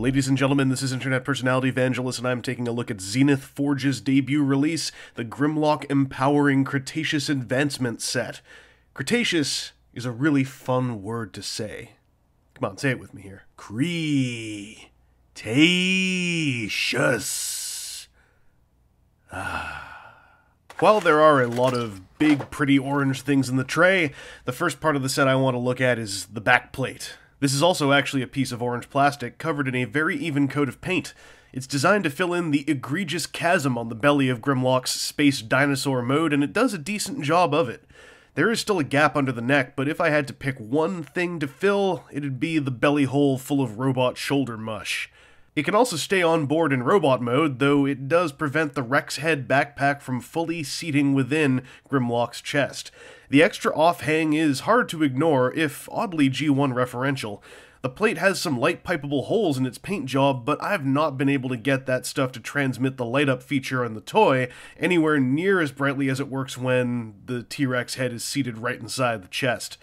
Ladies and gentlemen, this is internet personality Vangelus, and I'm taking a look at Zenith Forge's debut release, the Grimlock Empowering Cretaceous Advancement Set. Cretaceous is a really fun word to say. Come on, say it with me here. Cretaceous. While there are a lot of big, pretty orange things in the tray, the first part of the set I want to look at is the back plate. This is also actually a piece of orange plastic covered in a very even coat of paint. It's designed to fill in the egregious chasm on the belly of Grimlock's space dinosaur mode, and it does a decent job of it. There is still a gap under the neck, but if I had to pick one thing to fill, it'd be the belly hole full of robot shoulder mush. It can also stay on board in robot mode, though it does prevent the Rex head backpack from fully seating within Grimlock's chest. The extra offhang is hard to ignore, if oddly G1 referential. The plate has some light pipeable holes in its paint job, but I've not been able to get that stuff to transmit the light up feature on the toy anywhere near as brightly as it works when the T-Rex head is seated right inside the chest.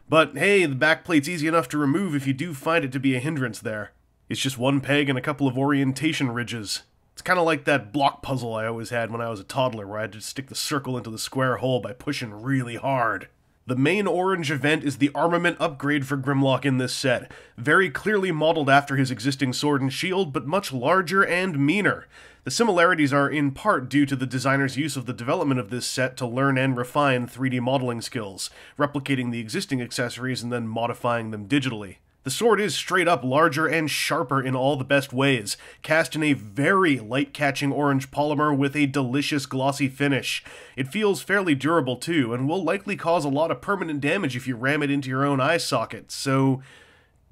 But hey, the backplate's easy enough to remove if you do find it to be a hindrance there. It's just one peg and a couple of orientation ridges. It's kind of like that block puzzle I always had when I was a toddler, where I had to stick the circle into the square hole by pushing really hard. The main orange event is the armament upgrade for Grimlock in this set, very clearly modeled after his existing sword and shield, but much larger and meaner. The similarities are in part due to the designer's use of the development of this set to learn and refine 3D modeling skills, replicating the existing accessories and then modifying them digitally. The sword is straight up larger and sharper in all the best ways, cast in a very light-catching orange polymer with a delicious glossy finish. It feels fairly durable too, and will likely cause a lot of permanent damage if you ram it into your own eye socket, so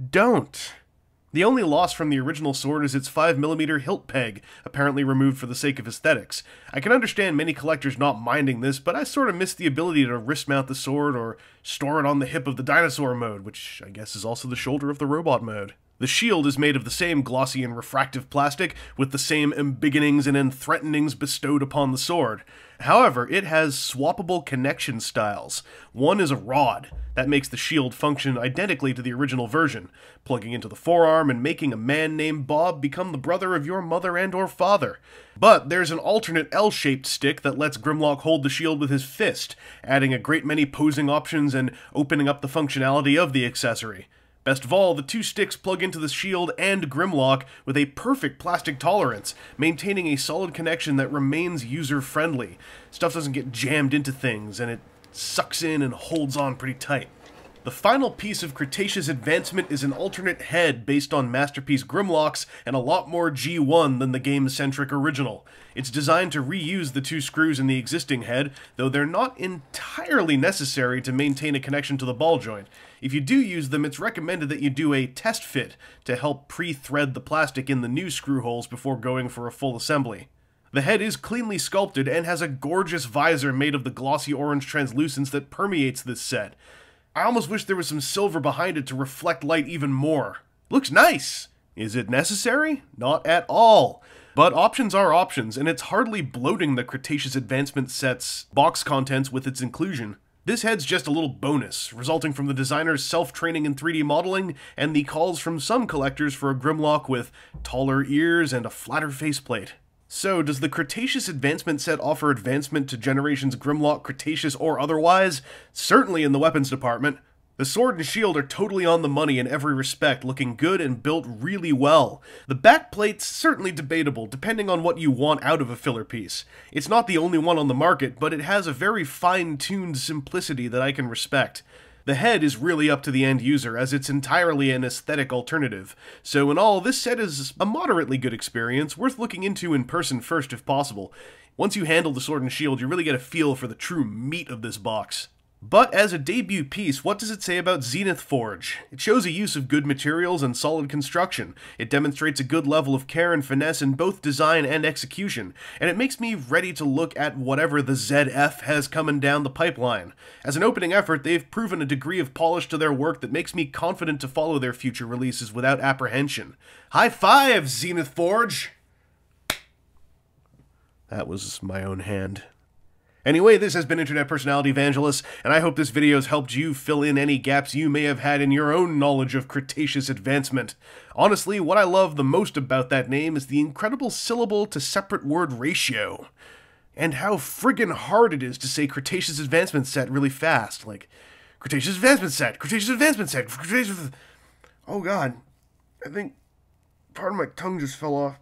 don't. The only loss from the original sword is its 5mm hilt peg, apparently removed for the sake of aesthetics. I can understand many collectors not minding this, but I sort of miss the ability to wrist mount the sword or store it on the hip of the dinosaur mode, which I guess is also the shoulder of the robot mode. The shield is made of the same glossy and refractive plastic, with the same embiggenings and entthreatenings bestowed upon the sword. However, it has swappable connection styles. One is a rod. That makes the shield function identically to the original version, plugging into the forearm and making a man named Bob become the brother of your mother and or father. But there's an alternate L-shaped stick that lets Grimlock hold the shield with his fist, adding a great many posing options and opening up the functionality of the accessory. Best of all, the two sticks plug into the shield and Grimlock with a perfect plastic tolerance, maintaining a solid connection that remains user-friendly. Stuff doesn't get jammed into things, and it sucks in and holds on pretty tight. The final piece of Cretaceous advancement is an alternate head based on Masterpiece Grimlock's and a lot more G1 than the game-centric original. It's designed to reuse the two screws in the existing head, though they're not entirely necessary to maintain a connection to the ball joint. If you do use them, it's recommended that you do a test fit to help pre-thread the plastic in the new screw holes before going for a full assembly. The head is cleanly sculpted and has a gorgeous visor made of the glossy orange translucence that permeates this set. I almost wish there was some silver behind it to reflect light even more. Looks nice! Is it necessary? Not at all. But options are options, and it's hardly bloating the Cretaceous Advancement set's box contents with its inclusion. This head's just a little bonus, resulting from the designer's self-training in 3D modeling and the calls from some collectors for a Grimlock with taller ears and a flatter faceplate. So, does the Cretaceous Advancement set offer advancement to Generations Grimlock, Cretaceous, or otherwise? Certainly in the weapons department. The sword and shield are totally on the money in every respect, looking good and built really well. The backplate's certainly debatable, depending on what you want out of a filler piece. It's not the only one on the market, but it has a very fine-tuned simplicity that I can respect. The head is really up to the end user, as it's entirely an aesthetic alternative. So in all, this set is a moderately good experience, worth looking into in person first if possible. Once you handle the sword and shield, you really get a feel for the true meat of this box. But as a debut piece, what does it say about Zenith Forge? It shows a use of good materials and solid construction. It demonstrates a good level of care and finesse in both design and execution, and it makes me ready to look at whatever the ZF has coming down the pipeline. As an opening effort, they've proven a degree of polish to their work that makes me confident to follow their future releases without apprehension. High five, Zenith Forge! That was my own hand. Anyway, this has been Internet Personality Vangelus, and I hope this video has helped you fill in any gaps you may have had in your own knowledge of Cretaceous advancement. Honestly, what I love the most about that name is the incredible syllable to separate word ratio. And how friggin' hard it is to say Cretaceous advancement set really fast. Like, Cretaceous advancement set, Cretaceous advancement set, Cretaceous... Oh god, I think part of my tongue just fell off.